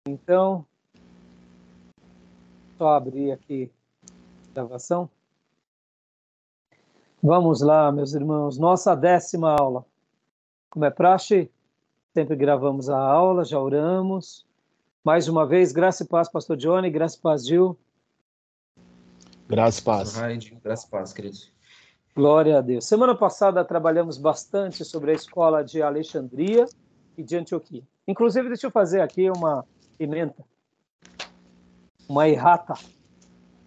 Então, só abrir aqui a gravação. Vamos lá, meus irmãos, nossa 10ª aula. Como é praxe, sempre gravamos a aula, já oramos. Mais uma vez, graça e paz, pastor Johnny, graça e paz, Gil. Graça e paz. Graça e paz, queridos. Glória a Deus. Semana passada trabalhamos bastante sobre a escola de Alexandria e de Antioquia. Inclusive, deixa eu fazer aqui uma emenda, uma errata,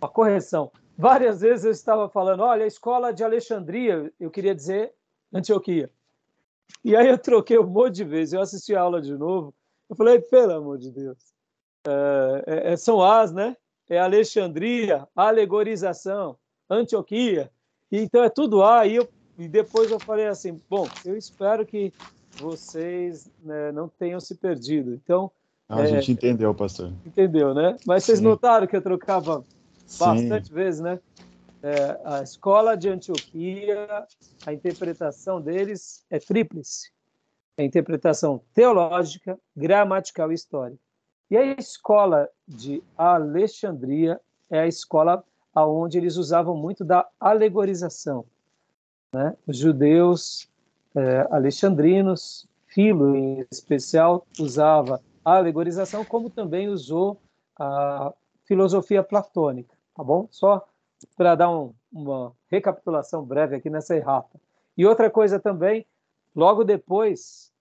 uma correção. Várias vezes eu estava falando, olha, a escola de Alexandria, eu queria dizer Antioquia. E aí eu troquei um monte de vezes, eu assisti a aula de novo, eu falei, pelo amor de Deus, são as, né? É Alexandria, alegorização, Antioquia, então é tudo A, e depois eu falei assim, bom, eu espero que vocês, né, não tenham se perdido. Então, a gente entendeu, pastor. Entendeu, né? Mas vocês notaram que eu trocava bastante vezes, né? A escola de Antioquia, a interpretação deles é tríplice. É a interpretação teológica, gramatical e histórica. E a escola de Alexandria é a escola onde eles usavam muito da alegorização, né? Os judeus alexandrinos, Filo em especial, usava a alegorização, como também usou a filosofia platônica, tá bom? Só para dar uma recapitulação breve aqui nessa errata. E outra coisa também, logo depois,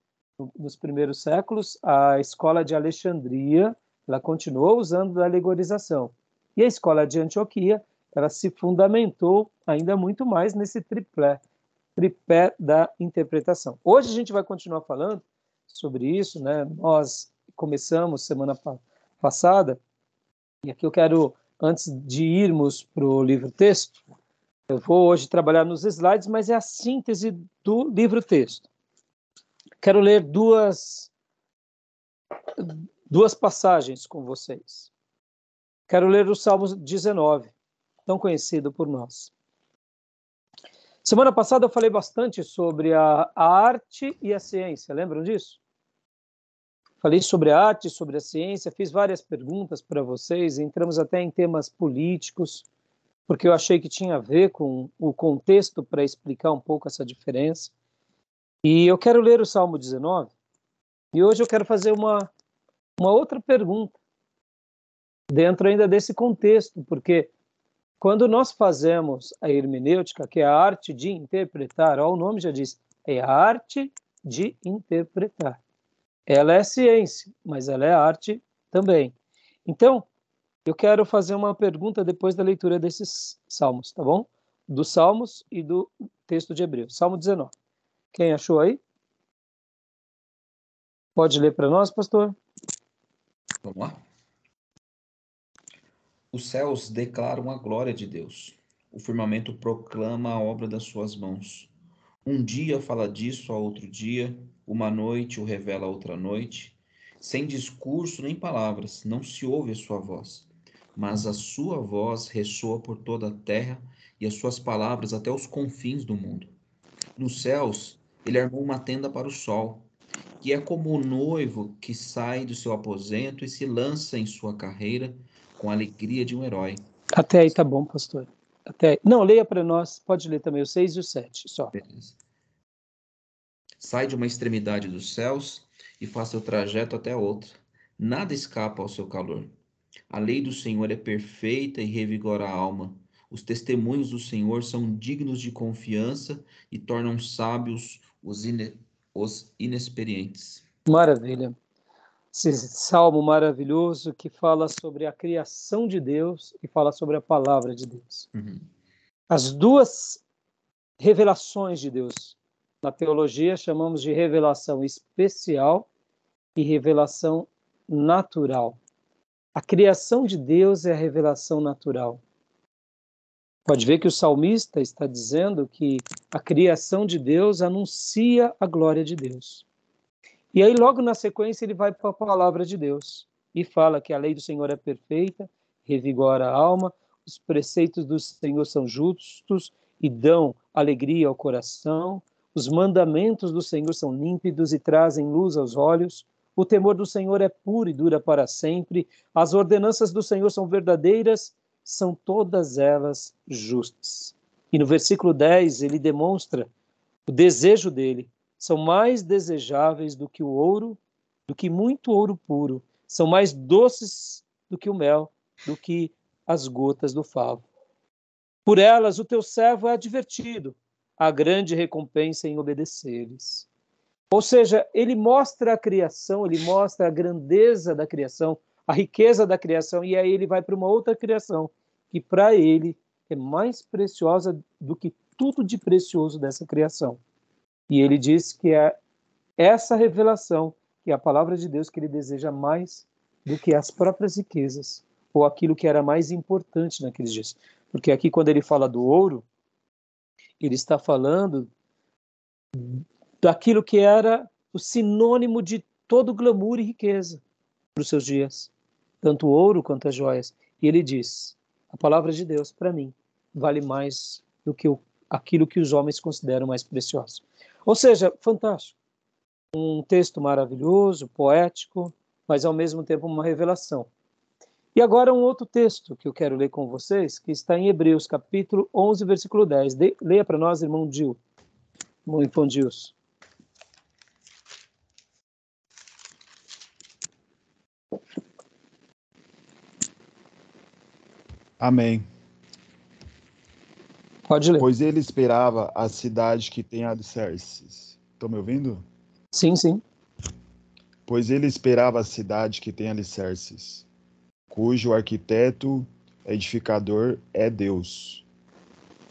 nos primeiros séculos, a escola de Alexandria, ela continuou usando a alegorização. E a escola de Antioquia, ela se fundamentou ainda muito mais nesse tripé da interpretação. Hoje a gente vai continuar falando sobre isso, né? Nós começamos semana passada, e aqui eu quero, antes de irmos para o livro-texto, eu vou hoje trabalhar nos slides, mas é a síntese do livro-texto. Quero ler duas passagens com vocês. Quero ler o Salmo 19, tão conhecido por nós. Semana passada eu falei bastante sobre a arte e a ciência, lembram disso? Falei sobre a arte, sobre a ciência, fiz várias perguntas para vocês, entramos até em temas políticos, porque eu achei que tinha a ver com o contexto para explicar um pouco essa diferença. E eu quero ler o Salmo 19, e hoje eu quero fazer uma outra pergunta, dentro ainda desse contexto, porque quando nós fazemos a hermenêutica, que é a arte de interpretar, ó, o nome já diz, é a arte de interpretar. Ela é ciência, mas ela é arte também. Então, eu quero fazer uma pergunta depois da leitura desses salmos, tá bom? Dos salmos e do texto de Hebreus. Salmo 19. Quem achou aí? Pode ler para nós, pastor? Vamos lá. Os céus declaram a glória de Deus. O firmamento proclama a obra das suas mãos. Um dia fala disso a outro dia, uma noite o revela a outra noite. Sem discurso nem palavras, não se ouve a sua voz. Mas a sua voz ressoa por toda a terra e as suas palavras até os confins do mundo. Nos céus, ele armou uma tenda para o sol, que é como o noivo que sai do seu aposento e se lança em sua carreira com a alegria de um herói. Até aí tá bom, pastor. Até aí. Não, leia para nós, pode ler também o 6 e o 7, só. Beleza. Sai de uma extremidade dos céus e faz seu trajeto até a outra. Nada escapa ao seu calor. A lei do Senhor é perfeita e revigora a alma. Os testemunhos do Senhor são dignos de confiança e tornam sábios os inexperientes. Maravilha. Esse salmo maravilhoso que fala sobre a criação de Deus e fala sobre a palavra de Deus. Uhum. As duas revelações de Deus, na teologia chamamos de revelação especial e revelação natural. A criação de Deus é a revelação natural. Pode ver que o salmista está dizendo que a criação de Deus anuncia a glória de Deus. E aí, logo na sequência, ele vai para a palavra de Deus e fala que a lei do Senhor é perfeita, revigora a alma, os preceitos do Senhor são justos e dão alegria ao coração, os mandamentos do Senhor são límpidos e trazem luz aos olhos, O temor do Senhor é puro e dura para sempre. As ordenanças do Senhor são verdadeiras, são todas elas justas. E no versículo 10, ele demonstra o desejo dele. São mais desejáveis do que o ouro, do que muito ouro puro. São mais doces do que o mel, do que as gotas do favo. Por elas o teu servo é advertido. Há grande recompensa em obedecer-lhes. Ou seja, ele mostra a criação, ele mostra a grandeza da criação, a riqueza da criação, e aí ele vai para uma outra criação, que para ele é mais preciosa do que tudo de precioso dessa criação. E ele diz que é essa revelação, que é a palavra de Deus, que ele deseja mais do que as próprias riquezas, ou aquilo que era mais importante naqueles dias. Porque aqui, quando ele fala do ouro, ele está falando daquilo que era o sinônimo de todo glamour e riqueza para os seus dias, tanto o ouro quanto as joias. E ele diz, a palavra de Deus, para mim, vale mais do que aquilo que os homens consideram mais precioso. Ou seja, fantástico. Um texto maravilhoso, poético, mas ao mesmo tempo uma revelação. E agora um outro texto que eu quero ler com vocês, que está em Hebreus, capítulo 11, versículo 10. Leia para nós, irmão Infondilson. Amém. Pode ler. Pois ele esperava a cidade que tem alicerces. Estão me ouvindo? Sim, sim. Pois ele esperava a cidade que tem alicerces, cujo arquiteto edificador é Deus.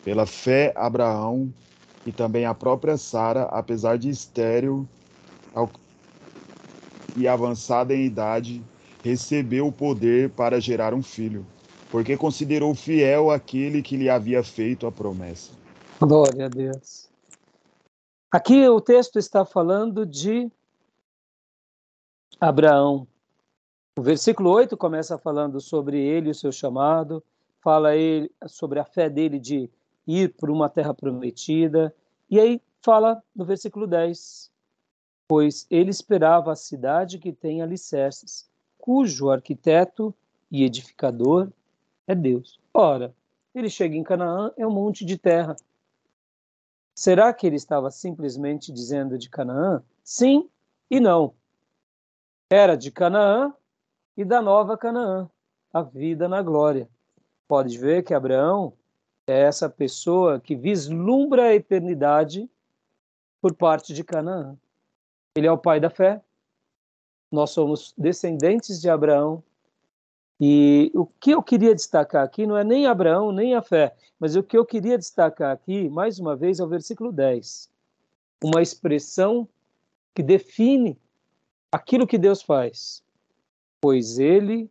Pela fé, Abraão e também a própria Sara, apesar de estéril e avançada em idade, recebeu o poder para gerar um filho, porque considerou fiel aquele que lhe havia feito a promessa. Glória a Deus. Aqui o texto está falando de Abraão. O versículo 8 começa falando sobre ele e o seu chamado, fala ele sobre a fé dele de ir por uma terra prometida, e aí fala no versículo 10, pois ele esperava a cidade que tem alicerces, cujo arquiteto e edificador é Deus. Ora, ele chega em Canaã, é um monte de terra. Será que ele estava simplesmente dizendo de Canaã? Sim e não. Era de Canaã e da nova Canaã, a vida na glória. Pode ver que Abraão é essa pessoa que vislumbra a eternidade por parte de Canaã. Ele é o pai da fé, nós somos descendentes de Abraão, e o que eu queria destacar aqui não é nem Abraão, nem a fé, mas o que eu queria destacar aqui, mais uma vez, é o versículo 10. Uma expressão que define aquilo que Deus faz. Pois ele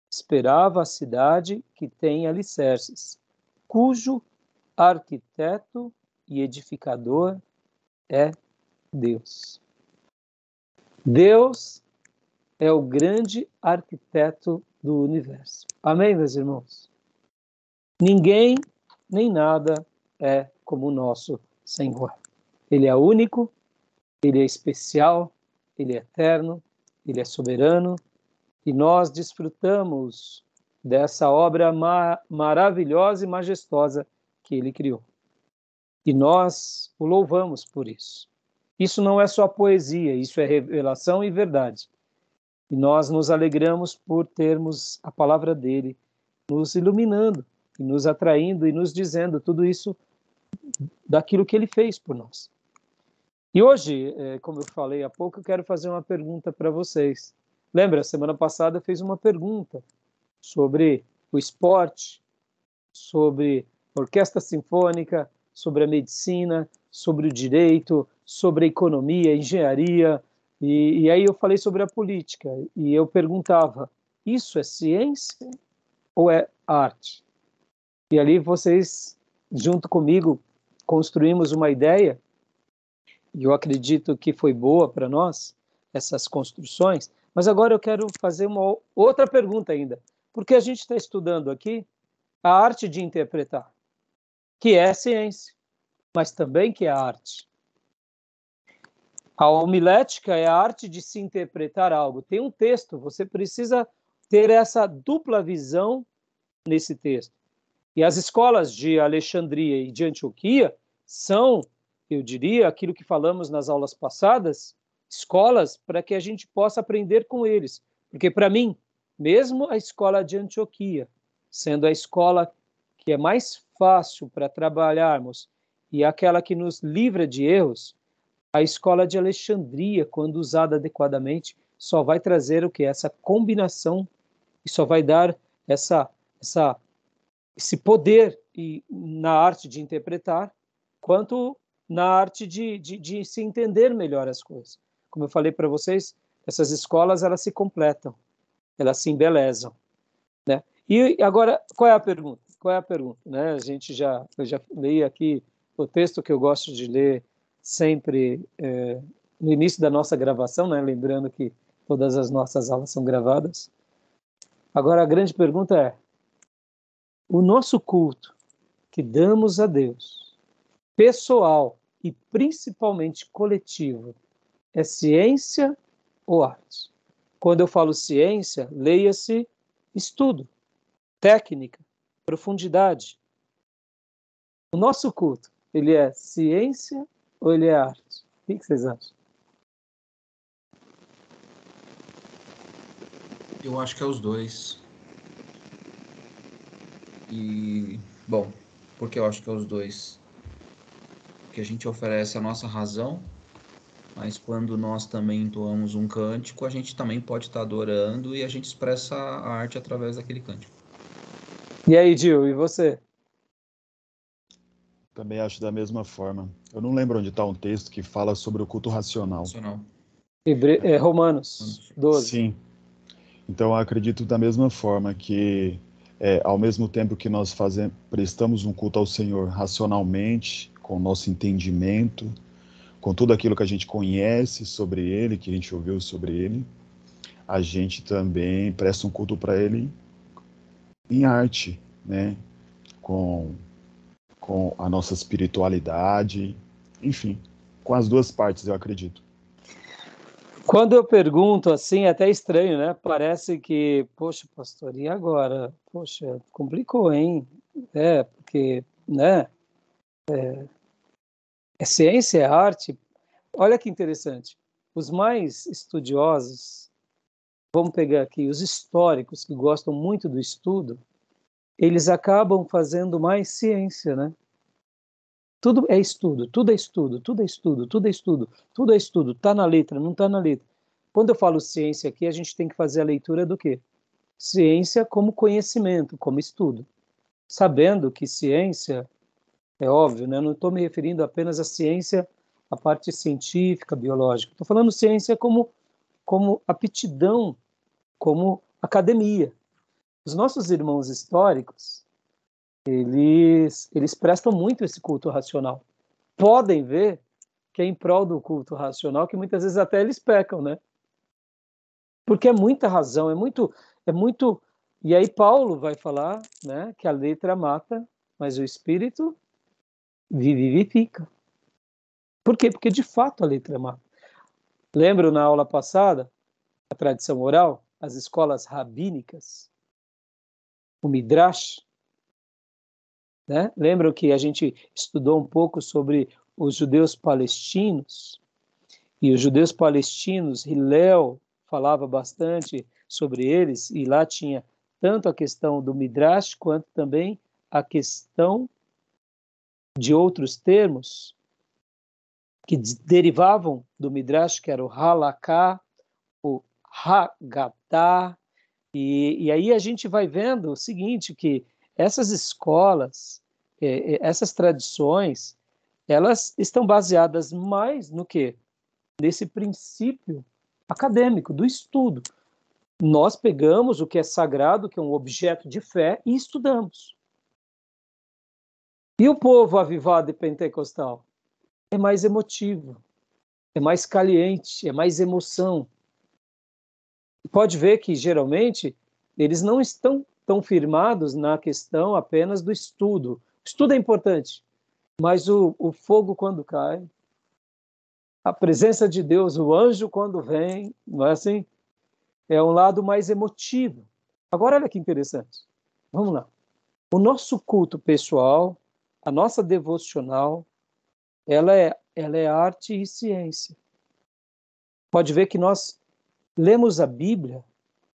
esperava a cidade que tem alicerces, cujo arquiteto e edificador é Deus. Deus é o grande arquiteto do universo. Amém, meus irmãos? Ninguém, nem nada é como o nosso Senhor. Ele é único, ele é especial, ele é eterno, ele é soberano, e nós desfrutamos dessa obra maravilhosa e majestosa que ele criou. E nós o louvamos por isso. Isso não é só poesia, isso é revelação e verdade. E nós nos alegramos por termos a palavra dele nos iluminando, e nos atraindo e nos dizendo tudo isso daquilo que ele fez por nós. E hoje, como eu falei há pouco, eu quero fazer uma pergunta para vocês. Lembra, semana passada eu fiz uma pergunta sobre o esporte, sobre a orquestra sinfônica, sobre a medicina, sobre o direito, sobre a economia, a engenharia, e aí eu falei sobre a política, e eu perguntava, isso é ciência ou é arte? E ali vocês, junto comigo, construímos uma ideia, e eu acredito que foi boa para nós, essas construções, mas agora eu quero fazer uma outra pergunta ainda, porque a gente está estudando aqui a arte de interpretar, que é ciência, mas também que é arte. A homilética é a arte de se interpretar algo. Tem um texto, você precisa ter essa dupla visão nesse texto. E as escolas de Alexandria e de Antioquia são, eu diria, aquilo que falamos nas aulas passadas, escolas para que a gente possa aprender com eles. Porque, para mim, mesmo a escola de Antioquia, sendo a escola que é mais fácil para trabalharmos e aquela que nos livra de erros, a escola de Alexandria, quando usada adequadamente, só vai trazer o que? Essa combinação e só vai dar esse poder na arte de interpretar, quanto na arte de se entender melhor as coisas. Como eu falei para vocês, essas escolas elas se completam, elas se embelezam, né? E agora, qual é a pergunta? Qual é a pergunta? Né? Eu já li aqui o texto que eu gosto de ler sempre no início da nossa gravação, né? Lembrando que todas as nossas aulas são gravadas. Agora, a grande pergunta é: o nosso culto que damos a Deus, pessoal e principalmente coletivo, é ciência ou arte? Quando eu falo ciência, leia-se estudo, técnica, profundidade. O nosso culto, ele é ciência ou ele é arte? O que vocês acham? Eu acho que é os dois. E, bom, porque eu acho que é os dois? Porque a gente oferece a nossa razão, mas quando nós também entoamos um cântico, a gente também pode estar adorando e a gente expressa a arte através daquele cântico. E aí, Gil, e você? Também acho da mesma forma. Eu não lembro onde está um texto que fala sobre o culto racional. Romanos 12. Sim. Então, eu acredito da mesma forma que, ao mesmo tempo que nós prestamos um culto ao Senhor racionalmente, com o nosso entendimento, com tudo aquilo que a gente conhece sobre Ele, que a gente ouviu sobre Ele, a gente também presta um culto para Ele em arte, né? Com a nossa espiritualidade, enfim, com as duas partes, eu acredito. Quando eu pergunto assim, é até estranho, né? Parece que, poxa, pastor, e agora? Poxa, complicou, hein? Porque, né? É ciência, é arte. Olha que interessante. Os mais estudiosos, vamos pegar aqui, os históricos que gostam muito do estudo, eles acabam fazendo mais ciência, né? Tudo é estudo, tudo é estudo, tudo é estudo, tudo é estudo, tudo é estudo. Está na letra, não está na letra. Quando eu falo ciência aqui, a gente tem que fazer a leitura do quê? Ciência como conhecimento, como estudo. Sabendo que ciência, é óbvio, né? Não estou me referindo apenas à ciência, à parte científica, biológica. Estou falando ciência como aptidão, como academia. Os nossos irmãos históricos, eles prestam muito esse culto racional. Podem ver que é em prol do culto racional que muitas vezes até eles pecam, né? Porque é muita razão, é muito. E aí Paulo vai falar, né, que a letra mata, mas o espírito vivifica. Por quê? Porque de fato a letra mata. Lembro na aula passada, a tradição oral, as escolas rabínicas, o Midrash, né? Lembram que a gente estudou um pouco sobre os judeus palestinos, e os judeus palestinos, Hillel falava bastante sobre eles, e lá tinha tanto a questão do Midrash, quanto também a questão de outros termos que derivavam do Midrash, que era o Halaká, o Haggadah, e aí a gente vai vendo o seguinte, que essas escolas, essas tradições, elas estão baseadas mais no quê? Nesse princípio acadêmico, do estudo. Nós pegamos o que é sagrado, que é um objeto de fé, e estudamos. E o povo avivado e pentecostal? É mais emotivo, é mais caliente, é mais emoção. Pode ver que, geralmente, eles não estão tão firmados na questão apenas do estudo. O estudo é importante, mas o fogo, quando cai, A presença de Deus, o anjo quando vem, não é assim? É um lado mais emotivo. Agora, olha que interessante. Vamos lá. O nosso culto pessoal, a nossa devocional, ela é arte e ciência. Pode ver que nós lemos a Bíblia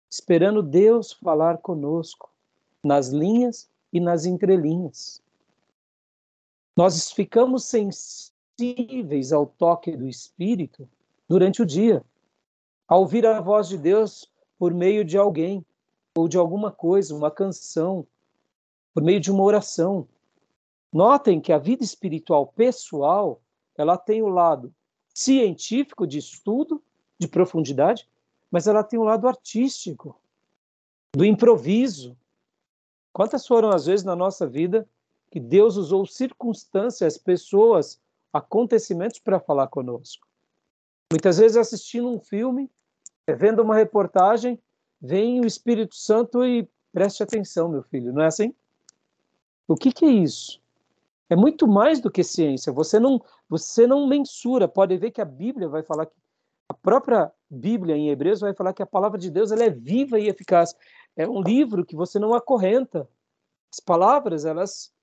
esperando Deus falar conosco, nas linhas e nas entrelinhas. Nós ficamos sensíveis ao toque do Espírito durante o dia, ao ouvir a voz de Deus por meio de alguém, ou de alguma coisa, uma canção, por meio de uma oração. Notem que a vida espiritual pessoal, ela tem o lado científico de estudo, de profundidade, mas ela tem o lado artístico, do improviso. Quantas foram as vezes na nossa vida que Deus usou circunstâncias, pessoas, acontecimentos para falar conosco? Muitas vezes assistindo um filme, vendo uma reportagem, vem o Espírito Santo e preste atenção, meu filho, não é assim? O que é isso? É muito mais do que ciência. Você não mensura. Pode ver que a Bíblia vai falar que a própria Bíblia em Hebreus vai falar que a palavra de Deus ela é viva e eficaz. É um livro que você não acorrenta. As palavras elas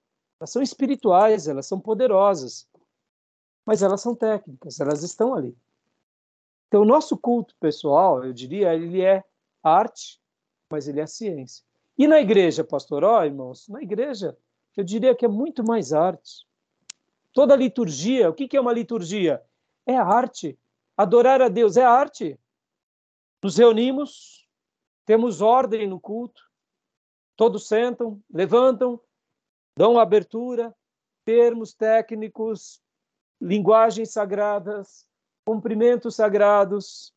são espirituais, elas são poderosas, mas elas são técnicas. Elas estão ali. Então, o nosso culto pessoal, eu diria, ele é arte, mas ele é ciência. E na igreja, pastor, irmãos, na igreja, eu diria que é muito mais arte. Toda liturgia, o que é uma liturgia? É arte. Adorar a Deus é arte. Nos reunimos, temos ordem no culto, todos sentam, levantam, dão abertura, termos técnicos, linguagens sagradas, cumprimentos sagrados,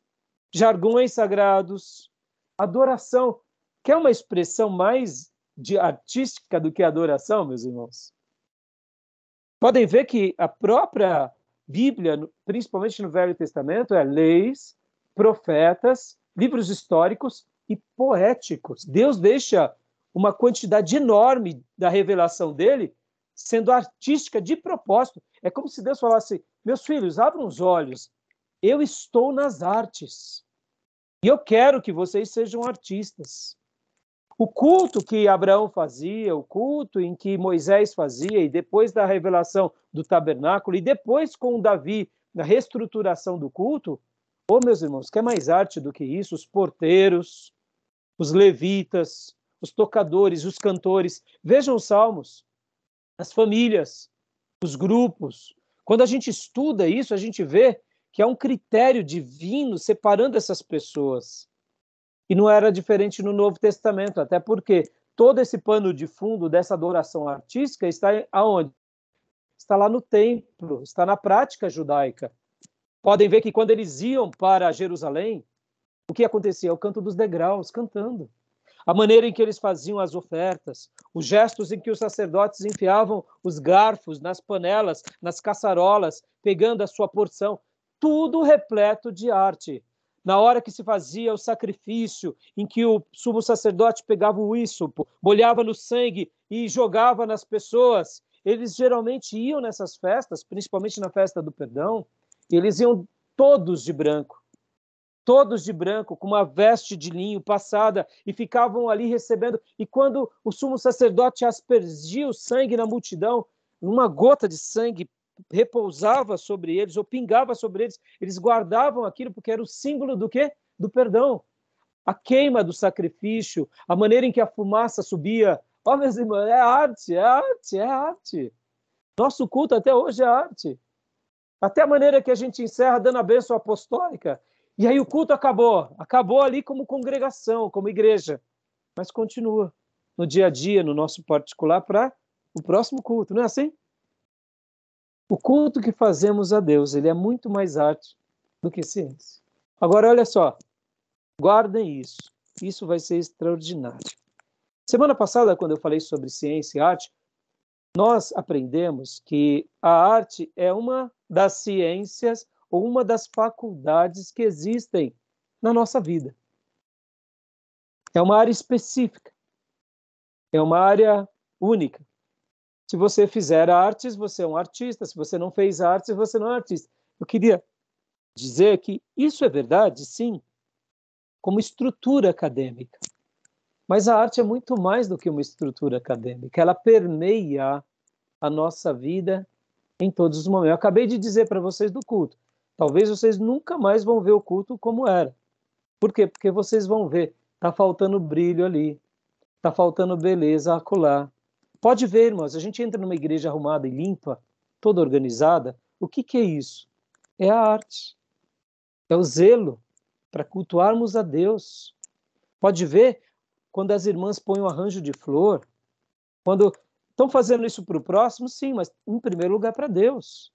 jargões sagrados, adoração. Quer uma expressão mais artística do que adoração, meus irmãos? Podem ver que a própria Bíblia, principalmente no Velho Testamento, é leis, profetas, livros históricos e poéticos. Deus deixa uma quantidade enorme da revelação dele sendo artística de propósito. É como se Deus falasse: meus filhos, abram os olhos, eu estou nas artes e eu quero que vocês sejam artistas. O culto que Abraão fazia, o culto em que Moisés fazia, e depois da revelação do tabernáculo, e depois com Davi, na reestruturação do culto, meus irmãos, quer mais arte do que isso? Os porteiros, os levitas, os tocadores, os cantores. Vejam os salmos, as famílias, os grupos. Quando a gente estuda isso, a gente vê que há um critério divino separando essas pessoas. E não era diferente no Novo Testamento, até porque todo esse pano de fundo dessa adoração artística está aonde? Está lá no templo, está na prática judaica. Podem ver que quando eles iam para Jerusalém, o que acontecia? O canto dos degraus, cantando. A maneira em que eles faziam as ofertas, os gestos em que os sacerdotes enfiavam os garfos nas panelas, nas caçarolas, pegando a sua porção, tudo repleto de arte. Na hora que se fazia o sacrifício, em que o sumo sacerdote pegava o ísopo, molhava no sangue e jogava nas pessoas, eles geralmente iam nessas festas, principalmente na festa do perdão, e eles iam todos de branco, com uma veste de linho passada, e ficavam ali recebendo. E quando o sumo sacerdote aspergia o sangue na multidão, uma gota de sangue repousava sobre eles, ou pingava sobre eles, eles guardavam aquilo, porque era o símbolo do quê? Do perdão. A queima do sacrifício, a maneira em que a fumaça subia. Meus irmãos, é arte, é arte, é arte. Nosso culto até hoje é arte. Até a maneira que a gente encerra dando a bênção apostólica. E aí o culto acabou ali como congregação, como igreja, mas continua no dia a dia, no nosso particular, para o próximo culto, não é assim? O culto que fazemos a Deus, ele é muito mais arte do que ciência. Agora, olha só, guardem isso vai ser extraordinário. Semana passada, quando eu falei sobre ciência e arte, nós aprendemos que a arte é uma das ciências ou uma das faculdades que existem na nossa vida. É uma área específica, é uma área única. Se você fizer artes, você é um artista. Se você não fez artes, você não é artista. Eu queria dizer que isso é verdade, sim, como estrutura acadêmica. Mas a arte é muito mais do que uma estrutura acadêmica. Ela permeia a nossa vida em todos os momentos. Eu acabei de dizer para vocês do culto. Talvez vocês nunca mais vão ver o culto como era. Por quê? Porque vocês vão ver, está faltando brilho ali, está faltando beleza acolá. Pode ver, irmãos, a gente entra numa igreja arrumada e limpa, toda organizada. O que é isso? É a arte. É o zelo para cultuarmos a Deus. Pode ver quando as irmãs põem um arranjo de flor, quando estão fazendo isso para o próximo, sim, mas em primeiro lugar para Deus.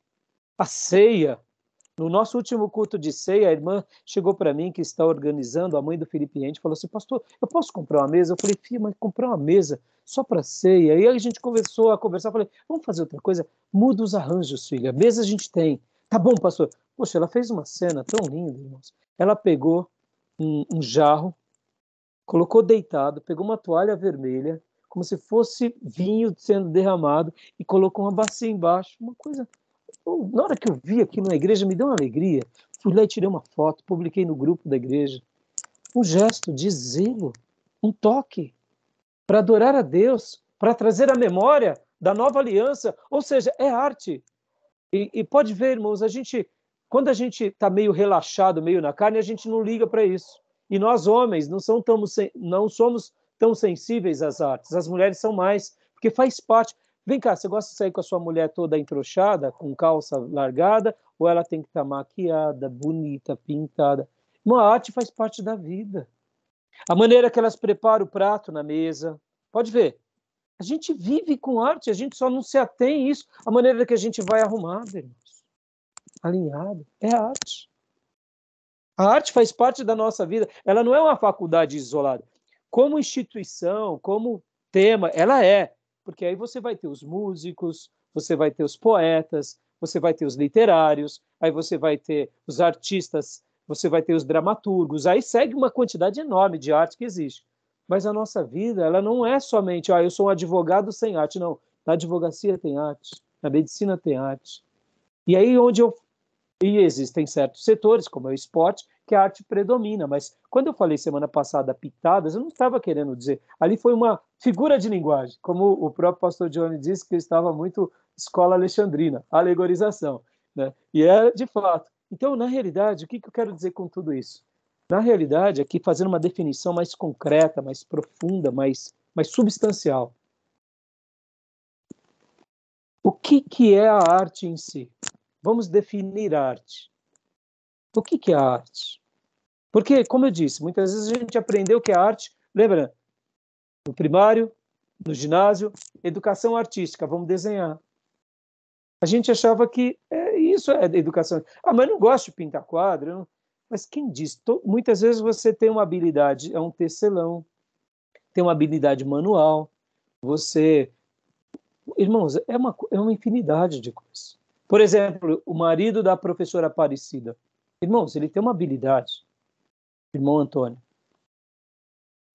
A ceia. No nosso último culto de ceia, a irmã chegou para mim, que está organizando, a mãe do Felipe Ente, falou assim, pastor, eu posso comprar uma mesa? Eu falei, filha, mas comprar uma mesa só para ceia? E aí a gente começou a conversar, falei, vamos fazer outra coisa? Muda os arranjos, filha, mesa a gente tem. Tá bom, pastor. Poxa, ela fez uma cena tão linda, irmãos. Ela pegou um jarro, colocou deitado, pegou uma toalha vermelha, como se fosse vinho sendo derramado, e colocou uma bacia embaixo, uma coisa... Na hora que eu vi aquilo na igreja, me deu uma alegria. Fui lá e tirei uma foto, publiquei no grupo da igreja. Um gesto de zelo, um toque para adorar a Deus, para trazer a memória da nova aliança. Ou seja, é arte. E pode ver, irmãos, quando a gente está meio relaxado, meio na carne, a gente não liga para isso. E nós, homens, não somos tão sensíveis às artes. As mulheres são mais, porque faz parte. Vem cá, você gosta de sair com a sua mulher toda entrochada, com calça largada, ou ela tem que estar maquiada, bonita, pintada? Uma arte faz parte da vida. A maneira que elas preparam o prato na mesa. Pode ver. A gente vive com arte, a gente só não se atém a isso. A maneira que a gente vai arrumado, irmãos, alinhado, é arte. A arte faz parte da nossa vida. Ela não é uma faculdade isolada. Como instituição, como tema, ela é. Porque aí você vai ter os músicos, você vai ter os poetas, você vai ter os literários, aí você vai ter os artistas, você vai ter os dramaturgos. Aí segue uma quantidade enorme de arte que existe. Mas a nossa vida, ela não é somente, eu sou um advogado sem arte. Não, na advocacia tem arte, na medicina tem arte. E aí e existem certos setores, como é o esporte, que a arte predomina. Mas quando eu falei semana passada pitadas, eu não estava querendo dizer. Ali foi uma figura de linguagem, como o próprio pastor Johnny disse, que estava muito escola alexandrina, alegorização. Né? E é de fato. Então, na realidade, o que eu quero dizer com tudo isso? Na realidade, aqui fazendo uma definição mais concreta, mais profunda, mais substancial. O que é a arte em si? Vamos definir a arte. O que é a arte? Porque, como eu disse, muitas vezes a gente aprendeu que a arte, lembra, no primário, no ginásio, educação artística, vamos desenhar. A gente achava que isso é educação. Mas não gosto de pintar quadro. Não... Mas quem diz? Muitas vezes você tem uma habilidade, é um tecelão, tem uma habilidade manual, você... Irmãos, é uma infinidade de coisas. Por exemplo, o marido da professora Aparecida. Irmãos, ele tem uma habilidade, irmão Antônio.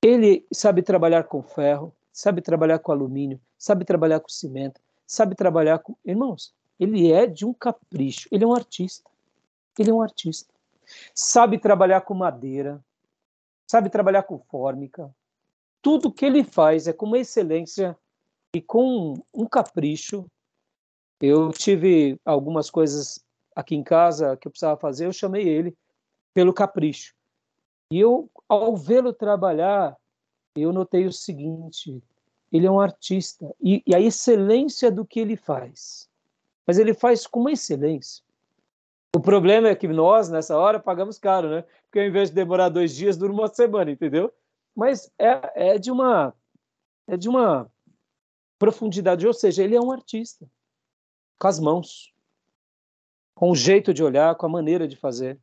Ele sabe trabalhar com ferro, sabe trabalhar com alumínio, sabe trabalhar com cimento, sabe trabalhar com... Irmãos, ele é de um capricho, ele é um artista. Ele é um artista. Sabe trabalhar com madeira, sabe trabalhar com fórmica. Tudo que ele faz é com uma excelência e com um capricho. Eu tive algumas coisas aqui em casa que eu precisava fazer, eu chamei ele pelo capricho. E eu, ao vê-lo trabalhar, eu notei o seguinte, ele é um artista, e a excelência do que ele faz. Mas ele faz com uma excelência. O problema é que nós, nessa hora, pagamos caro, né? Porque ao invés de demorar 2 dias, dura uma semana, entendeu? Mas é de uma profundidade, ou seja, ele é um artista, com as mãos, com o jeito de olhar, com a maneira de fazer.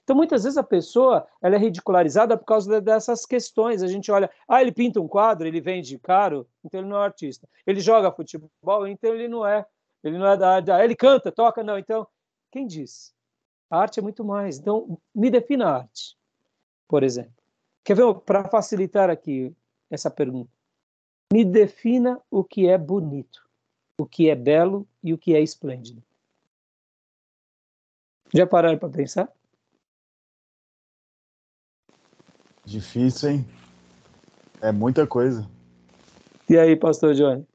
Então, muitas vezes a pessoa ela é ridicularizada por causa dessas questões. A gente olha, ele pinta um quadro, ele vende caro, então ele não é um artista. Ele joga futebol, então ele não é da arte. Ele canta, toca, não. Então, quem diz? A arte é muito mais. Então, me defina a arte, por exemplo. Quer ver, para facilitar aqui essa pergunta? Me defina o que é bonito, o que é belo e o que é esplêndido. Já pararam para pensar? Difícil, hein? É muita coisa. E aí, pastor Johnny?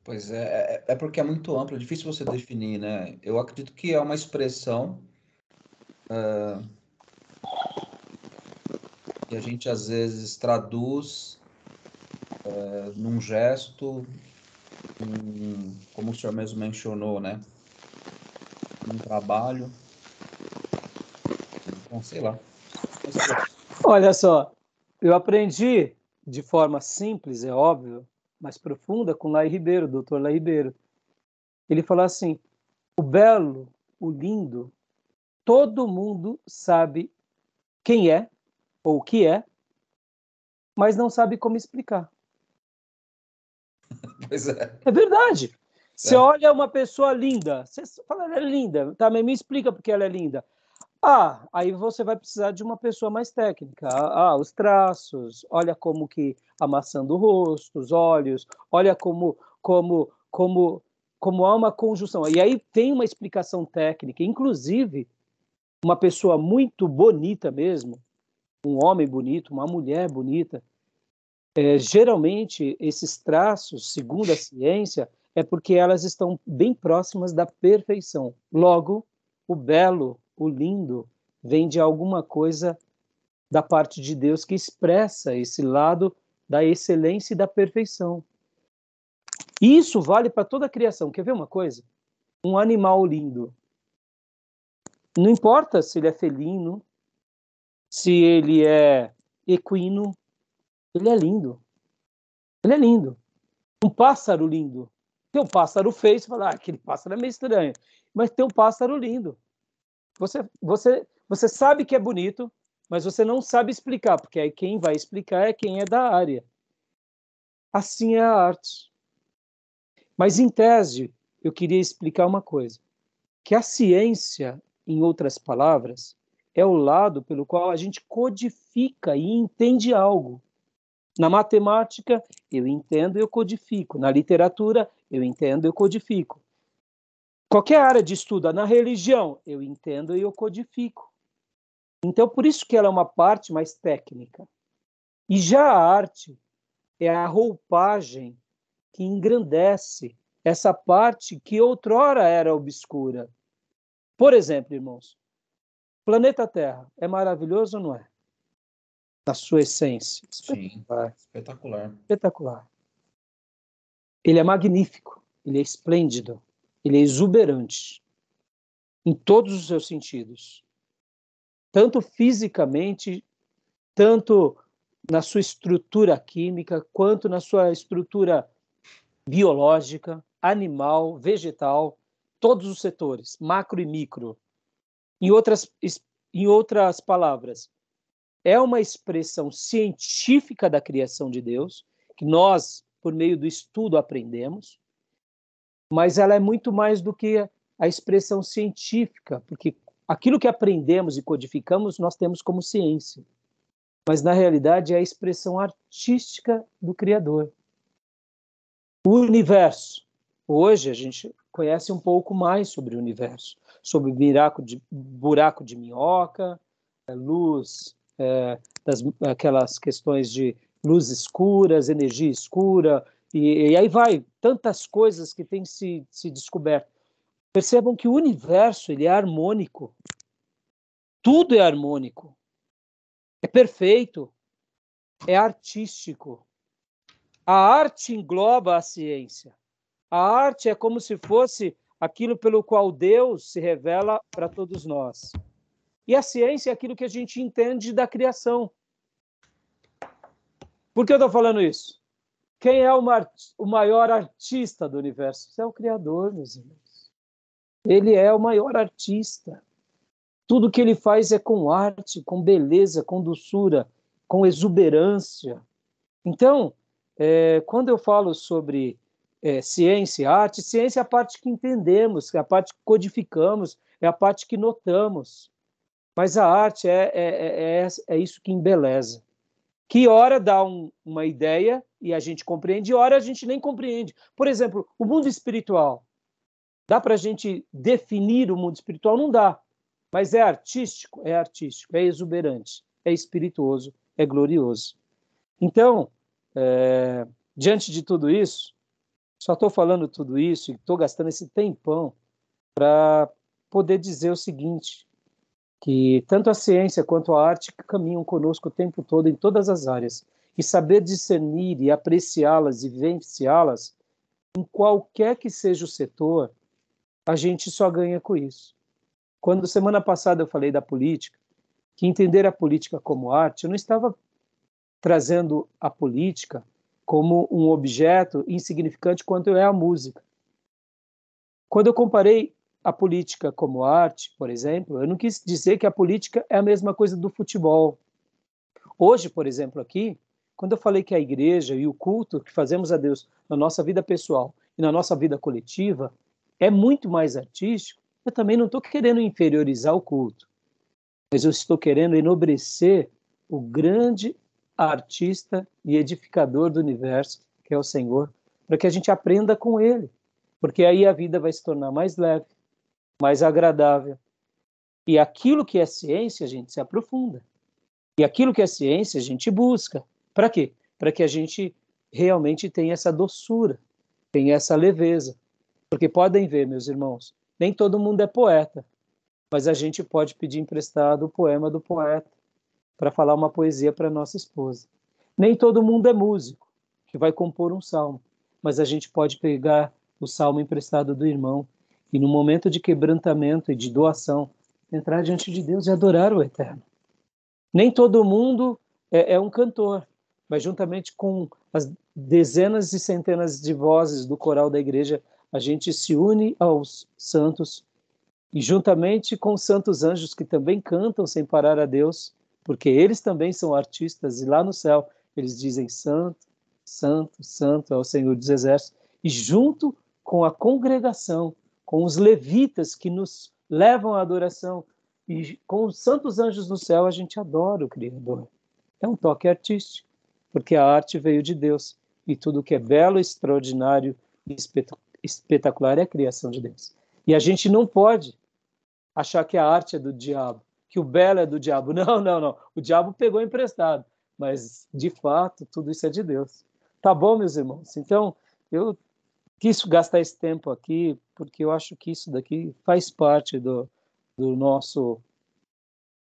Pois é porque é muito amplo, é difícil você definir, né? Eu acredito que é uma expressão que a gente às vezes traduz num gesto, como o senhor mesmo mencionou, né? Num trabalho, bom, sei lá. Olha só, eu aprendi de forma simples, é óbvio, mas profunda, com Lai Ribeiro, doutor Lai Ribeiro. Ele falou assim: o belo, o lindo, todo mundo sabe quem é ou o que é, mas não sabe como explicar. Pois é. É verdade. Você É. olha uma pessoa linda, você fala, ela é linda, tá, mas me explica porque ela é linda. Ah, aí você vai precisar de uma pessoa mais técnica. Os traços, olha como que amassando o rosto, os olhos, olha como há uma conjunção. E aí tem uma explicação técnica. Inclusive, uma pessoa muito bonita mesmo, um homem bonito, uma mulher bonita, geralmente esses traços, segundo a ciência, é porque elas estão bem próximas da perfeição. Logo, o belo, o lindo, vem de alguma coisa da parte de Deus que expressa esse lado da excelência e da perfeição. E isso vale para toda a criação. Quer ver uma coisa? Um animal lindo. Não importa se ele é felino, se ele é equino, ele é lindo. Ele é lindo. Um pássaro lindo. Tem um pássaro feio, você fala, aquele pássaro é meio estranho. Mas tem um pássaro lindo. Você sabe que é bonito, mas você não sabe explicar, porque aí quem vai explicar é quem é da área. Assim é a arte. Mas, em tese, eu queria explicar uma coisa. Que a ciência, em outras palavras, é o lado pelo qual a gente codifica e entende algo. Na matemática, eu entendo e eu codifico. Na literatura, eu entendo e eu codifico. Qualquer área de estudo, na religião, eu entendo e eu codifico. Então, por isso que ela é uma parte mais técnica. E já a arte é a roupagem que engrandece essa parte que outrora era obscura. Por exemplo, irmãos, planeta Terra é maravilhoso ou não é? Na sua essência. Sim, Espetacular. espetacular. Espetacular. Ele é magnífico, ele é esplêndido, ele é exuberante em todos os seus sentidos. Tanto fisicamente, tanto na sua estrutura química, quanto na sua estrutura biológica, animal, vegetal, todos os setores, macro e micro. Em outras palavras, é uma expressão científica da criação de Deus, que nós, por meio do estudo, aprendemos, mas ela é muito mais do que a expressão científica, porque aquilo que aprendemos e codificamos, nós temos como ciência. Mas, na realidade, é a expressão artística do Criador. O universo. Hoje, a gente conhece um pouco mais sobre o universo, sobre buraco de minhoca, luz, aquelas questões de luz escuras, energia escura, e aí vai, tantas coisas que têm se descoberto. Percebam que o universo ele é harmônico. Tudo é harmônico. É perfeito. É artístico. A arte engloba a ciência. A arte é como se fosse aquilo pelo qual Deus se revela para todos nós. E a ciência é aquilo que a gente entende da criação. Por que eu estou falando isso? Quem é o maior artista do universo? É o Criador, meus irmãos. Ele é o maior artista. Tudo que ele faz é com arte, com beleza, com doçura, com exuberância. Então, quando eu falo sobre ciência e arte, ciência é a parte que entendemos, é a parte que codificamos, é a parte que notamos. Mas a arte é isso que embeleza. Que hora dá uma ideia e a gente compreende, e hora a gente nem compreende. Por exemplo, o mundo espiritual. Dá para a gente definir o mundo espiritual? Não dá. Mas é artístico, é exuberante, é espirituoso, é glorioso. Então, diante de tudo isso, só estou falando tudo isso e estou gastando esse tempão para poder dizer o seguinte, que tanto a ciência quanto a arte caminham conosco o tempo todo em todas as áreas. E saber discernir e apreciá-las e vivenciá-las, em qualquer que seja o setor, a gente só ganha com isso. Quando semana passada eu falei da política, que entender a política como arte, eu não estava trazendo a política como um objeto insignificante quanto é a música. Quando eu comparei a política como arte, por exemplo, eu não quis dizer que a política é a mesma coisa do futebol. Hoje, por exemplo, aqui, quando eu falei que a igreja e o culto que fazemos a Deus na nossa vida pessoal e na nossa vida coletiva é muito mais artístico, eu também não estou querendo inferiorizar o culto, mas eu estou querendo enobrecer o grande artista e edificador do universo, que é o Senhor, para que a gente aprenda com ele, porque aí a vida vai se tornar mais leve, mais agradável. E aquilo que é ciência, a gente se aprofunda. E aquilo que é ciência, a gente busca. Para quê? Para que a gente realmente tenha essa doçura, tenha essa leveza. Porque podem ver, meus irmãos, nem todo mundo é poeta, mas a gente pode pedir emprestado o poema do poeta para falar uma poesia para nossa esposa. Nem todo mundo é músico, que vai compor um salmo, mas a gente pode pegar o salmo emprestado do irmão e, no momento de quebrantamento e de doação, entrar diante de Deus e adorar o Eterno. Nem todo mundo é um cantor, mas juntamente com as dezenas e centenas de vozes do coral da igreja, a gente se une aos santos e juntamente com os santos anjos que também cantam sem parar a Deus, porque eles também são artistas e lá no céu eles dizem santo, santo, santo é o Senhor dos Exércitos, e junto com a congregação, com os levitas que nos levam à adoração, e com os santos anjos no céu, a gente adora o Criador. É um toque artístico, porque a arte veio de Deus, e tudo que é belo, extraordinário e espetacular é a criação de Deus. E a gente não pode achar que a arte é do diabo, que o belo é do diabo. Não, não, não. O diabo pegou emprestado, mas, de fato, tudo isso é de Deus. Tá bom, meus irmãos? Então, eu quis gastar esse tempo aqui, porque eu acho que isso daqui faz parte do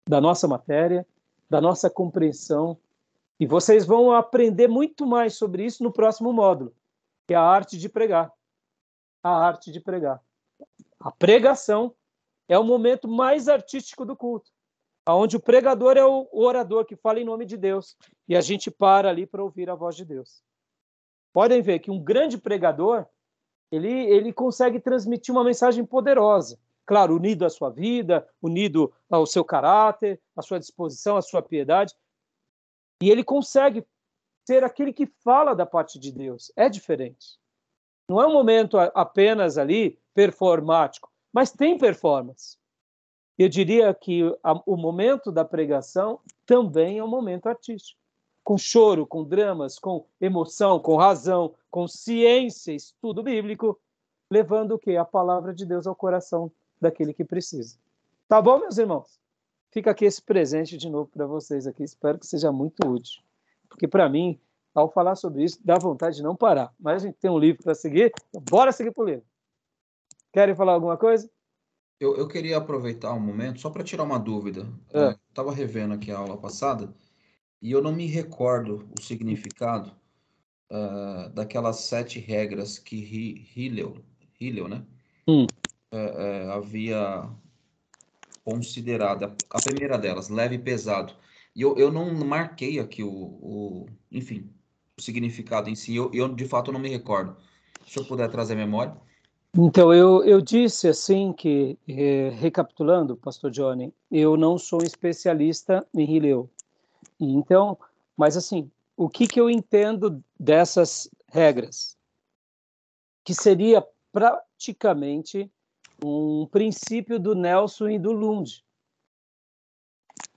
da nossa matéria, da nossa compreensão, e vocês vão aprender muito mais sobre isso no próximo módulo, que é a arte de pregar. A arte de pregar. A pregação é o momento mais artístico do culto, onde o pregador é o orador que fala em nome de Deus, e a gente para ali para ouvir a voz de Deus. Podem ver que um grande pregador, ele consegue transmitir uma mensagem poderosa, claro, unido à sua vida, unido ao seu caráter, à sua disposição, à sua piedade, e ele consegue ser aquele que fala da parte de Deus. É diferente. Não é um momento apenas ali performático, mas tem performance. Eu diria que o momento da pregação também é um momento artístico, com choro, com dramas, com emoção, com razão, com ciência, estudo bíblico, levando o quê? A palavra de Deus ao coração daquele que precisa. Tá bom, meus irmãos? Fica aqui esse presente de novo para vocês aqui. Espero que seja muito útil. Porque, para mim, ao falar sobre isso, dá vontade de não parar. Mas a gente tem um livro para seguir, então bora seguir para o livro. Querem falar alguma coisa? Eu queria aproveitar um momento só para tirar uma dúvida. Estava revendo aqui a aula passada e eu não me recordo o significado daquelas 7 regras que Hillel, né? Havia considerado. A primeira delas, leve e pesado. E eu não marquei aqui enfim, o significado em si. Eu de fato não me recordo. Se eu puder trazer memória. Então, eu disse assim que, recapitulando, pastor Johnny, eu não sou um especialista em Hillel. Então, mas assim, o que eu entendo dessas regras? Que seria praticamente um princípio do Nelson e do Lund.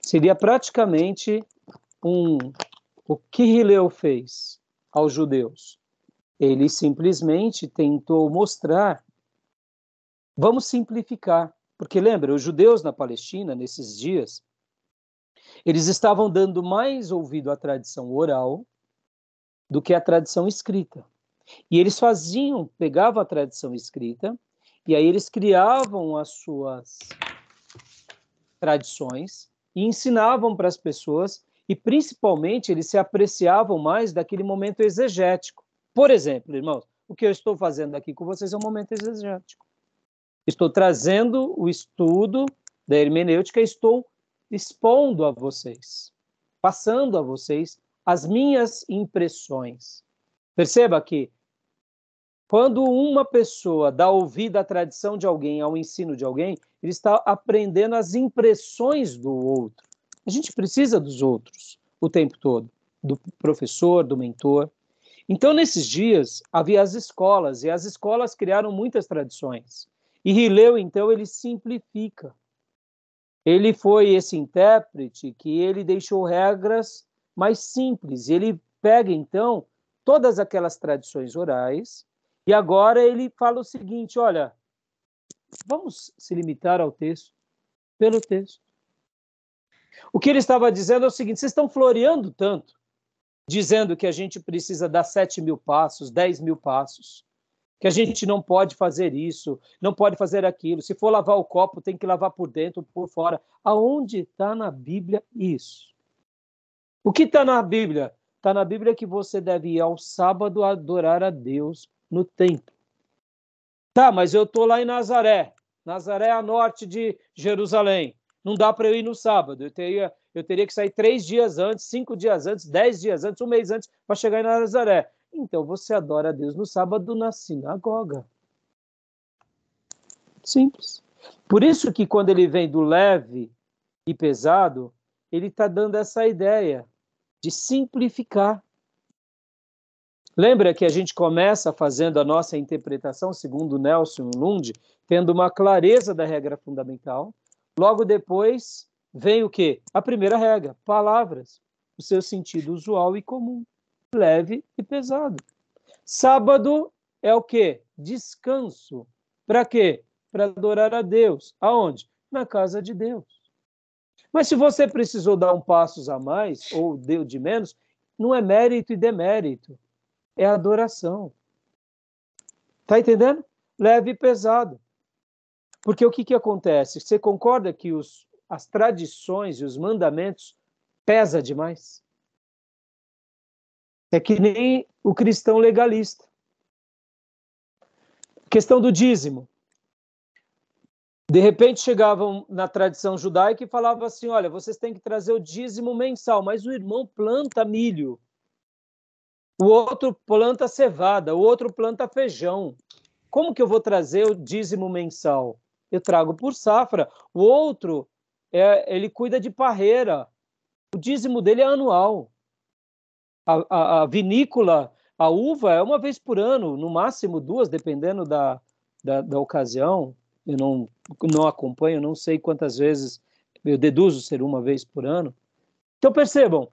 Seria praticamente o que Hillel fez aos judeus. Ele simplesmente tentou mostrar Vamos simplificar, porque lembra, os judeus na Palestina, nesses dias, eles estavam dando mais ouvido à tradição oral do que à tradição escrita. E eles pegavam a tradição escrita, e aí eles criavam as suas tradições e ensinavam para as pessoas, e principalmente eles se apreciavam mais daquele momento exegético. Por exemplo, irmãos, o que eu estou fazendo aqui com vocês é um momento exegético. Estou trazendo o estudo da hermenêutica, estou expondo a vocês, passando a vocês as minhas impressões. Perceba que quando uma pessoa dá ouvido à tradição de alguém, ao ensino de alguém, ele está aprendendo as impressões do outro. A gente precisa dos outros o tempo todo, do professor, do mentor. Então, nesses dias, havia as escolas, e as escolas criaram muitas tradições. E Rileu, então, ele simplifica. Ele foi esse intérprete que ele deixou regras mais simples. Ele pega, então, todas aquelas tradições orais, e agora ele fala o seguinte, olha, vamos se limitar ao texto, pelo texto. O que ele estava dizendo é o seguinte, vocês estão floreando tanto, dizendo que a gente precisa dar 7.000 passos, 10.000 passos, que a gente não pode fazer isso, não pode fazer aquilo, se for lavar o copo, tem que lavar por dentro, por fora. Aonde está na Bíblia isso? O que está na Bíblia? Está na Bíblia que você deve ir ao sábado adorar a Deus no templo. Tá, mas eu estou lá em Nazaré. Nazaré é a norte de Jerusalém. Não dá para eu ir no sábado. Eu teria que sair 3 dias antes, 5 dias antes, 10 dias antes, um mês antes para chegar em Nazaré. Então você adora a Deus no sábado na sinagoga. Simples. Por isso que quando ele vem do leve e pesado, ele está dando essa ideia de simplificar. Lembra que a gente começa fazendo a nossa interpretação, segundo Nelson Lund, tendo uma clareza da regra fundamental. Logo depois vem o quê? A primeira regra, palavras, o seu sentido usual e comum, leve e pesado. Sábado é o quê? Descanso. Para quê? Para adorar a Deus. Aonde? Na casa de Deus. Mas se você precisou dar um passo a mais, ou deu de menos, não é mérito e demérito. É adoração. Tá entendendo? Leve e pesado. Porque o que acontece? Você concorda que as tradições e os mandamentos pesa demais? É que nem o cristão legalista. Questão do dízimo. De repente chegavam na tradição judaica e falavam assim, olha, vocês têm que trazer o dízimo mensal, mas o irmão planta milho, o outro planta cevada, o outro planta feijão. Como que eu vou trazer o dízimo mensal? Eu trago por safra. O outro, ele cuida de parreira. O dízimo dele é anual. A vinícola, a uva é uma vez por ano, no máximo 2, dependendo da ocasião. Eu não acompanho, não sei quantas vezes, eu deduzo ser uma vez por ano. Então percebam,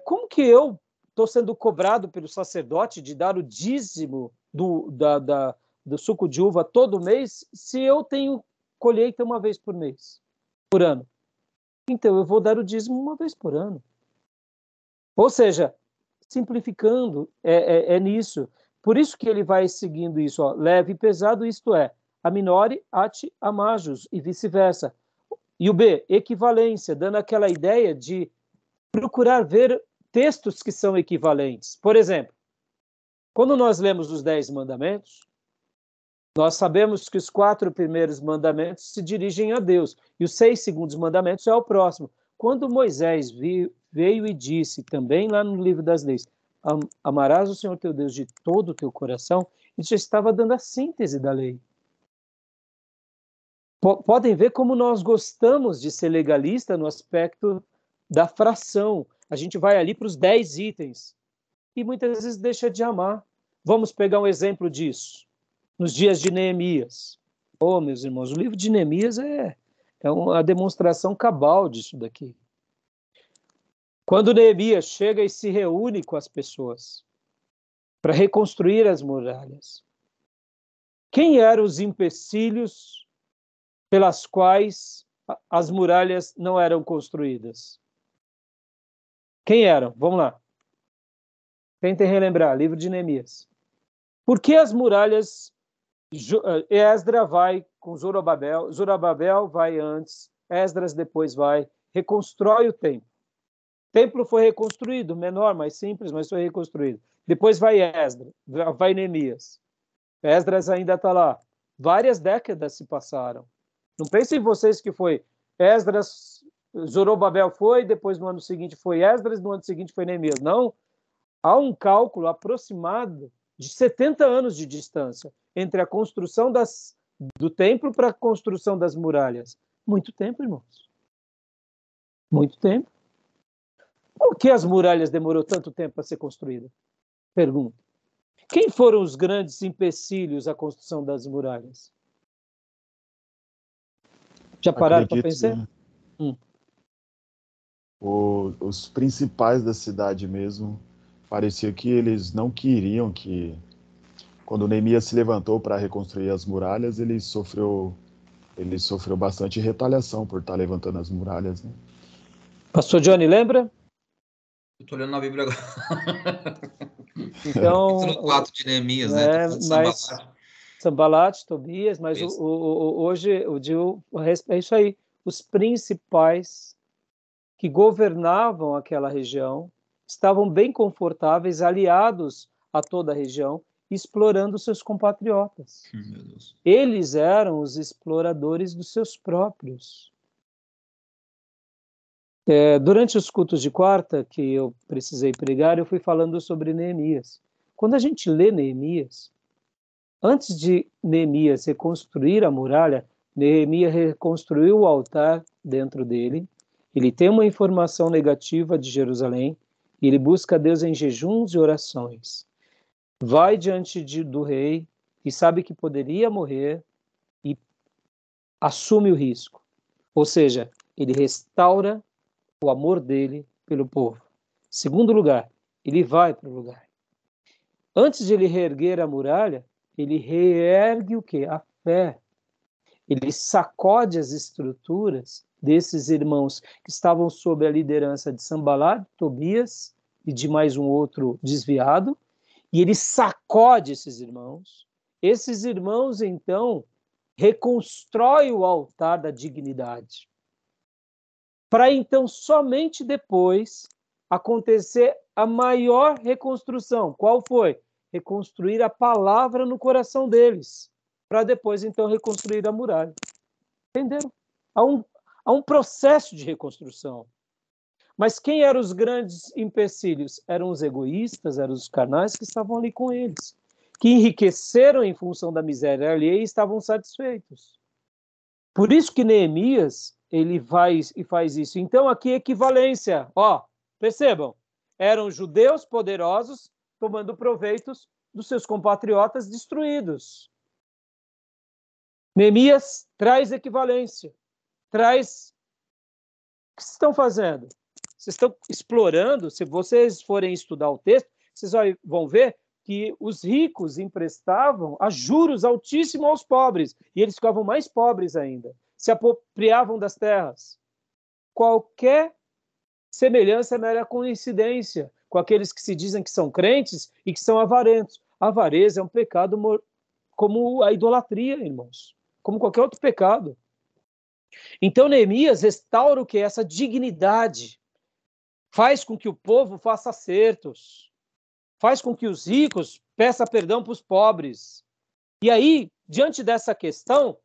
como que eu estou sendo cobrado pelo sacerdote de dar o dízimo do suco de uva todo mês, se eu tenho colheita uma vez por mês, por ano? Então, eu vou dar o dízimo uma vez por ano. Ou seja, simplificando, é nisso. Por isso que ele vai seguindo isso, ó, leve e pesado, isto é, a minore ate a majus, e vice-versa. E o B, equivalência, dando aquela ideia de procurar ver textos que são equivalentes. Por exemplo, quando nós lemos os 10 mandamentos, nós sabemos que os 4 primeiros mandamentos se dirigem a Deus, e os 6 segundos mandamentos é ao próximo. Quando Moisés veio e disse, também lá no livro das leis, amarás o Senhor teu Deus de todo o teu coração, ele já estava dando a síntese da lei. Podem ver como nós gostamos de ser legalista no aspecto da fração. A gente vai ali para os 10 itens e muitas vezes deixa de amar. Vamos pegar um exemplo disso. Nos dias de Neemias. Oh, meus irmãos, o livro de Neemias é uma demonstração cabal disso daqui. Quando Neemias chega e se reúne com as pessoas para reconstruir as muralhas, Quem eram os empecilhos pelas quais as muralhas não eram construídas? Quem eram? Vamos lá. Tentem relembrar, livro de Neemias. Por que as muralhas... Esdras vai com Zorobabel, Zorobabel vai antes, Esdras depois vai, reconstrói o templo. O templo foi reconstruído, menor, mais simples, mas foi reconstruído. Depois vai Esdras, vai Neemias. Esdras ainda está lá. Várias décadas se passaram. Não pensem vocês que foi Esdras, Zorobabel foi, depois no ano seguinte foi Esdras, no ano seguinte foi Neemias. Não. Há um cálculo aproximado de 70 anos de distância entre a construção do templo para a construção das muralhas. Muito tempo, irmãos. Muito tempo. Por que as muralhas demorou tanto tempo para ser construída? Pergunta. Quem foram os grandes empecilhos à construção das muralhas? Já pararam para pensar? Né? Os principais da cidade mesmo, parecia que eles não queriam que... Quando Neemias se levantou para reconstruir as muralhas, ele sofreu bastante retaliação por estar levantando as muralhas, né? Pastor Johnny, lembra? Eu estou olhando na Bíblia agora. Então, Capítulo 4 de Neemias, né? Mas Sanbalat, Tobias, mas hoje é isso aí. Os principais que governavam aquela região estavam bem confortáveis, aliados a toda a região, explorando seus compatriotas. Meu Deus. Eles eram os exploradores dos seus próprios. Durante os cultos de quarta, que eu precisei pregar, eu fui falando sobre Neemias. Quando a gente lê Neemias, antes de Neemias reconstruir a muralha, Neemias reconstruiu o altar dentro dele. Ele tem uma informação negativa de Jerusalém e ele busca Deus em jejuns e orações. Vai diante do rei e sabe que poderia morrer e assume o risco. Ou seja, ele restaura o amor dele pelo povo. Segundo lugar, ele vai para o lugar. Antes de ele reerguer a muralha, ele reergue o quê? A fé. Ele sacode as estruturas desses irmãos que estavam sob a liderança de Sanbalat, Tobias e de mais um outro desviado, e ele sacode esses irmãos. Esses irmãos, então, reconstroem o altar da dignidade. Para então, somente depois, acontecer a maior reconstrução. Qual foi? Reconstruir a palavra no coração deles, para depois, então, reconstruir a muralha. Entenderam? Há um processo de reconstrução. Mas quem eram os grandes empecilhos? Eram os egoístas, eram os carnais que estavam ali com eles, que enriqueceram em função da miséria alheia e estavam satisfeitos. Por isso que Neemias, ele vai e faz isso. Então, aqui, equivalência. Percebam, eram judeus poderosos tomando proveitos dos seus compatriotas destruídos. Neemias traz equivalência, traz... O que vocês estão fazendo? Vocês estão explorando, se vocês forem estudar o texto, vocês vão ver que os ricos emprestavam a juros altíssimos aos pobres, e eles ficavam mais pobres ainda, se apropriavam das terras. Qualquer semelhança é mera coincidência com aqueles que se dizem que são crentes e que são avarentos. A avareza é um pecado como a idolatria, irmãos, como qualquer outro pecado. Então, Neemias restaura o que? Essa dignidade. Faz com que o povo faça acertos. Faz com que os ricos peçam perdão para os pobres. E aí, diante dessa questão,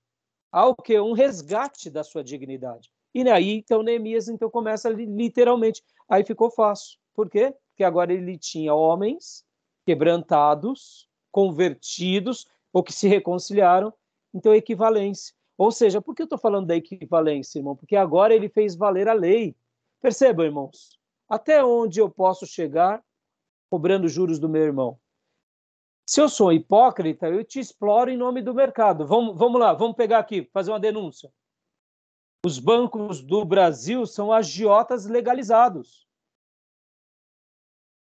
há o quê? Um resgate da sua dignidade. E aí, então, Neemias começa literalmente. Aí ficou fácil. Por quê? Porque agora ele tinha homens quebrantados, convertidos, ou que se reconciliaram. Então, equivalência. Ou seja, por que eu estou falando da equivalência, irmão? Porque agora ele fez valer a lei. Percebam, irmãos, até onde eu posso chegar cobrando juros do meu irmão? Se eu sou hipócrita, eu te exploro em nome do mercado. Vamos lá, vamos pegar aqui, fazer uma denúncia. Os bancos do Brasil são agiotas legalizados.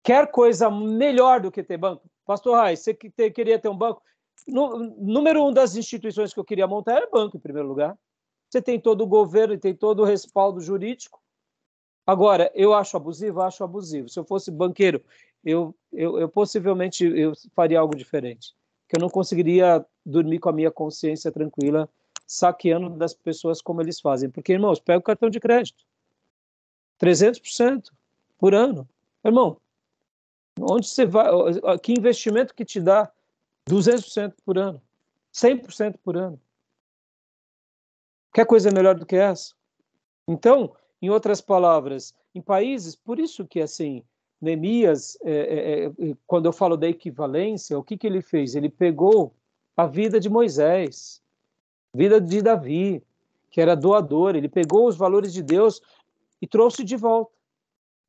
Quer coisa melhor do que ter banco? Pastor Rai, você queria ter um banco? número 1 das instituições que eu queria montar era banco, em primeiro lugar. Você tem todo o governo e tem todo o respaldo jurídico. Agora, eu acho abusivo? Acho abusivo. Se eu fosse banqueiro, eu possivelmente eu faria algo diferente. Que eu não conseguiria dormir com a minha consciência tranquila, saqueando das pessoas como eles fazem. Porque, irmãos, pega o cartão de crédito. 300% por ano. Irmão, onde você vai? Que investimento que te dá 200% por ano? 100% por ano? Quer coisa melhor do que essa? Então, em outras palavras, em países, por isso que, assim, Neemias, quando eu falo da equivalência, o que ele fez? Ele pegou a vida de Moisés, a vida de Davi, que era doador, ele pegou os valores de Deus e trouxe de volta.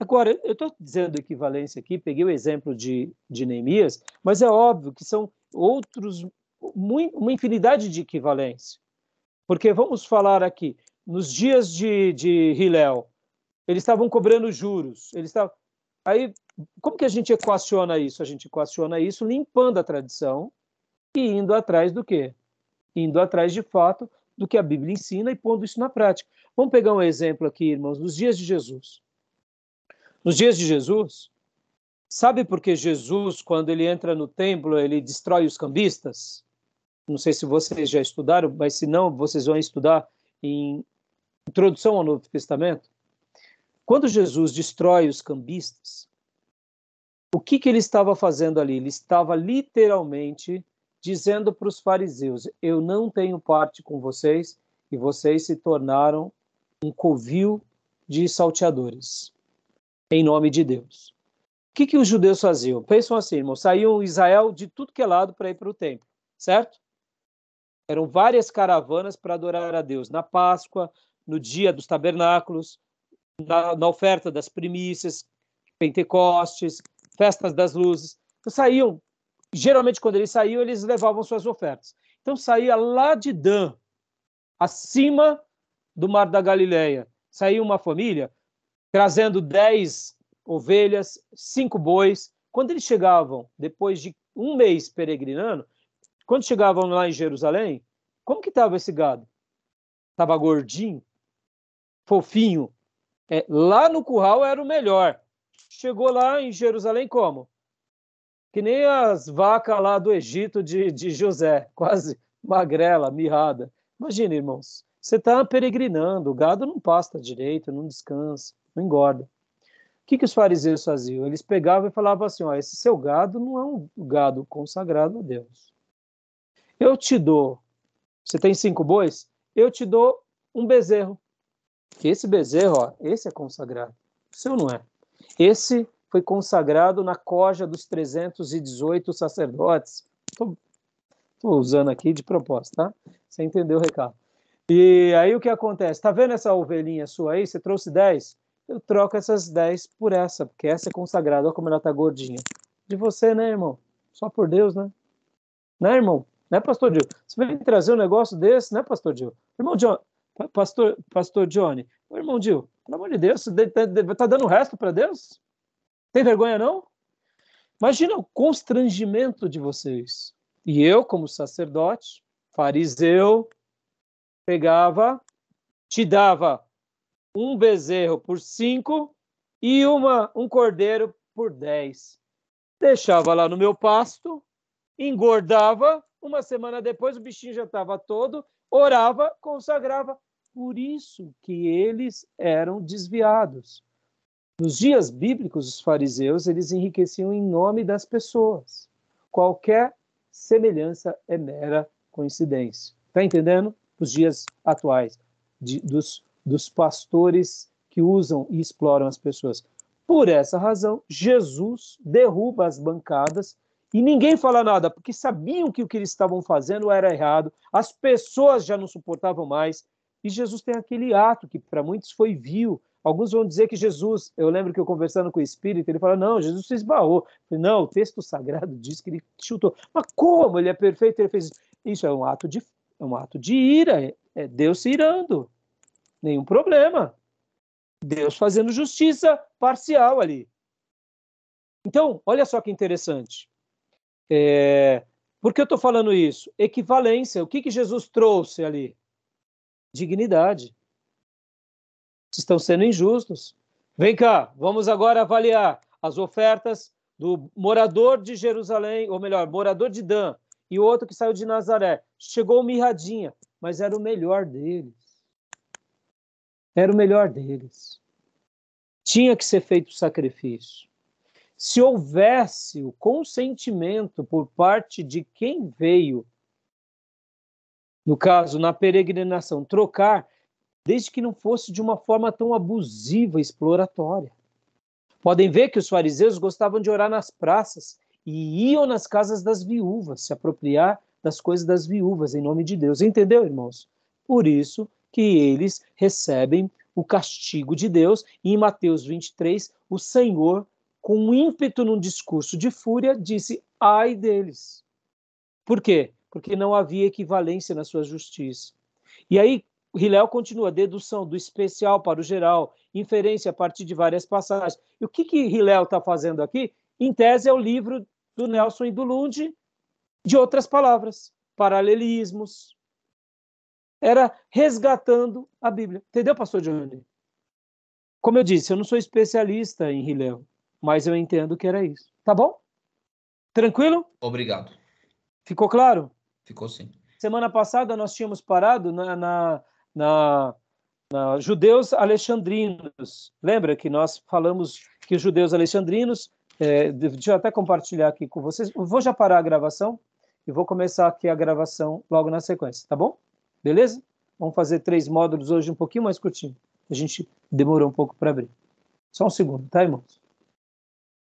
Agora, eu estou dizendo equivalência aqui, peguei o exemplo de Neemias, mas é óbvio que são uma infinidade de equivalência. Porque vamos falar aqui, nos dias de Hilel, eles estavam cobrando juros. Aí, como que a gente equaciona isso? A gente equaciona isso limpando a tradição e indo atrás do quê? Indo atrás, de fato, do que a Bíblia ensina e pondo isso na prática. Vamos pegar um exemplo aqui, irmãos, nos dias de Jesus. Nos dias de Jesus, sabe por que Jesus, quando ele entra no templo, ele destrói os cambistas? Não sei se vocês já estudaram, mas se não, vocês vão estudar em Introdução ao Novo Testamento. Quando Jesus destrói os cambistas, o que ele estava fazendo ali? Ele estava literalmente dizendo para os fariseus: eu não tenho parte com vocês, e vocês se tornaram um covil de salteadores, em nome de Deus. O que os judeus faziam? Pensam assim, irmão, saíam Israel de tudo que é lado para ir para o templo, certo? Eram várias caravanas para adorar a Deus. Na Páscoa, no dia dos tabernáculos, na oferta das primícias, Pentecostes, festas das luzes. Então, saíam, geralmente quando eles saíam, eles levavam suas ofertas. Então saía lá de Dan, acima do Mar da Galileia. Saía uma família trazendo 10 ovelhas, 5 bois. Quando eles chegavam, depois de um mês peregrinando, quando chegavam lá em Jerusalém, como que estava esse gado? Estava gordinho, fofinho. Lá no curral era o melhor. Chegou lá em Jerusalém como? Que nem as vacas lá do Egito de José, quase magrela, mirrada. Imagina, irmãos, você está peregrinando, o gado não pasta direito, não descansa, não engorda. O que os fariseus faziam? Eles pegavam e falavam assim: esse seu gado não é um gado consagrado a Deus. Eu te dou, você tem 5 bois? Eu te dou um bezerro. Esse bezerro, esse é consagrado. O seu não é. Esse foi consagrado na coja dos 318 sacerdotes. Estou usando aqui de propósito, tá? Você entendeu o recado. E aí o que acontece? Tá vendo essa ovelhinha sua aí? Você trouxe 10? Eu troco essas 10 por essa, porque essa é consagrada. Olha como ela tá gordinha. De você, né, irmão? Só por Deus, né? Né, irmão? Né, pastor Gil? Você vai trazer um negócio desse, né, pastor Gil? Irmão John, pastor Johnny, irmão Gil, pelo amor de Deus, você tá dando o resto para Deus? Tem vergonha, não? Imagina o constrangimento de vocês. E eu, como sacerdote, fariseu, pegava, te dava um bezerro por 5 e um cordeiro por 10. Deixava lá no meu pasto, engordava, uma semana depois o bichinho já estava todo, orava, consagrava. Por isso que eles eram desviados. Nos dias bíblicos, os fariseus, eles enriqueciam em nome das pessoas. Qualquer semelhança é mera coincidência. Está entendendo? Os dias atuais, dos pastores que usam e exploram as pessoas. Por essa razão, Jesus derruba as bancadas e ninguém fala nada, porque sabiam que o que eles estavam fazendo era errado, as pessoas já não suportavam mais, e Jesus tem aquele ato que para muitos foi vil. Alguns vão dizer que Jesus, eu lembro que eu conversando com o Espírito, ele fala, não, Jesus se esbarrou. Eu falei, não, o texto sagrado diz que ele chutou. Mas como? Ele é perfeito, ele fez isso. Isso é um ato de ira, é Deus se irando. Nenhum problema. Deus fazendo justiça parcial ali. Então, olha só que interessante. Por que eu estou falando isso? Equivalência. O que Jesus trouxe ali? Dignidade. Vocês estão sendo injustos. Vem cá, vamos agora avaliar as ofertas do morador de Jerusalém, ou melhor, morador de Dan, e o outro que saiu de Nazaré. Chegou mirradinha, mas era o melhor deles. Era o melhor deles. Tinha que ser feito o sacrifício. Se houvesse o consentimento por parte de quem veio, no caso, na peregrinação, trocar, desde que não fosse de uma forma tão abusiva, exploratória. Podem ver que os fariseus gostavam de orar nas praças e iam nas casas das viúvas, se apropriar das coisas das viúvas, em nome de Deus. Entendeu, irmãos? Por isso que eles recebem o castigo de Deus. E em Mateus 23, o Senhor, com um ímpeto num discurso de fúria, disse, ai deles. Por quê? Porque não havia equivalência na sua justiça. E aí, Hillel continua, dedução do especial para o geral, inferência a partir de várias passagens. E o que Hillel está fazendo aqui? Em tese, é o livro do Nelson e do Lund, de outras palavras, paralelismos. Era resgatando a Bíblia. Entendeu, pastor Johnny? Como eu disse, eu não sou especialista em Hillel, mas eu entendo que era isso. Tá bom? Tranquilo? Obrigado. Ficou claro? Ficou sim. Semana passada nós tínhamos parado na judeus alexandrinos. Lembra que nós falamos que os judeus alexandrinos, deixa eu até compartilhar aqui com vocês, eu vou já parar a gravação e vou começar aqui a gravação logo na sequência, tá bom? Beleza? Vamos fazer 3 módulos hoje um pouquinho mais curtinho. A gente demorou um pouco para abrir. Só um segundo, tá, irmãos?